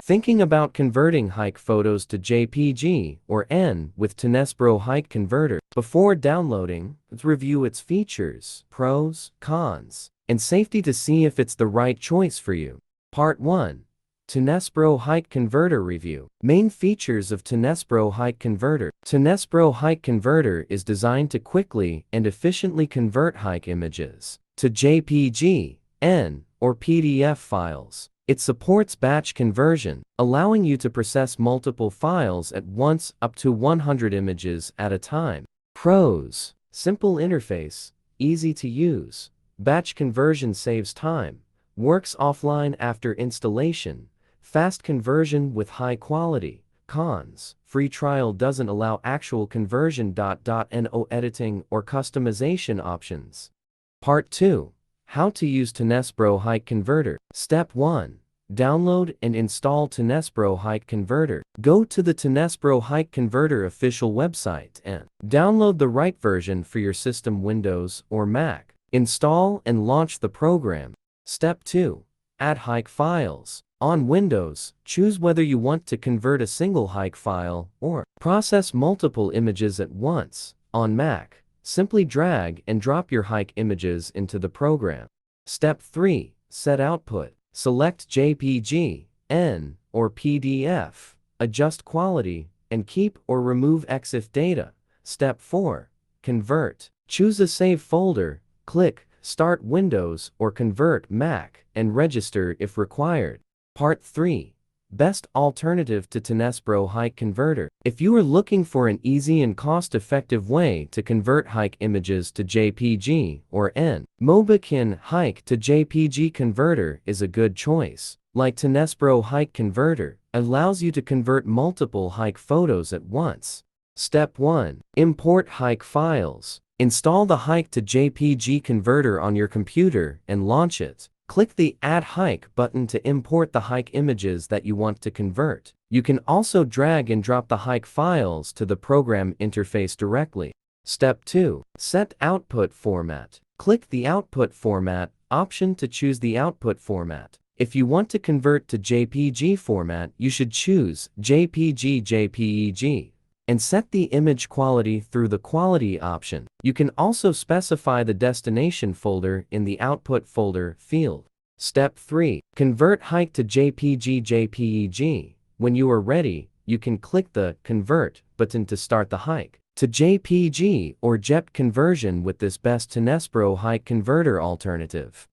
Thinking about converting HEIC photos to JPG or N with TunesBro HEIC Converter? Before downloading, let's review its features, pros, cons, and safety to see if it's the right choice for you. Part 1. TunesBro HEIC Converter Review. Main features of TunesBro HEIC Converter. TunesBro HEIC Converter is designed to quickly and efficiently convert HEIC images to JPG, N, or PDF files. It supports batch conversion, allowing you to process multiple files at once, up to 100 images at a time. Pros: simple interface, easy to use. Batch conversion saves time, works offline after installation. Fast conversion with high quality. Cons: free trial doesn't allow actual conversion. No editing or customization options. Part 2. How to use TunesBro HEIC Converter. Step 1. Download and install TunesBro HEIC Converter. Go to the TunesBro HEIC Converter official website and download the right version for your system, Windows or Mac. Install and launch the program. Step 2. Add HEIC files. On Windows, choose whether you want to convert a single HEIC file or process multiple images at once. On Mac, simply drag and drop your HEIC images into the program. Step 3. Set output. Select JPG, N, or PDF. Adjust quality and keep or remove EXIF data. Step 4. Convert. Choose a save folder. Click Start Windows or Convert Mac and register if required. Part 3. Best alternative to TunesBro HEIC Converter. If you are looking for an easy and cost-effective way to convert HEIC images to JPG or N, Mobikin HEIC to JPG Converter is a good choice. Like TunesBro HEIC Converter, allows you to convert multiple HEIC photos at once. Step 1. Import HEIC files. Install the HEIC to JPG Converter on your computer and launch it. Click the Add HEIC button to import the HEIC images that you want to convert. You can also drag and drop the HEIC files to the program interface directly. Step 2. Set output format. Click the Output Format option to choose the output format. If you want to convert to JPG format, you should choose JPG and set the image quality through the Quality option. You can also specify the destination folder in the Output folder field. Step 3. Convert HEIC to JPG. When you are ready, you can click the Convert button to start the HEIC to JPG or JPG conversion with this best TunesBro HEIC Converter alternative.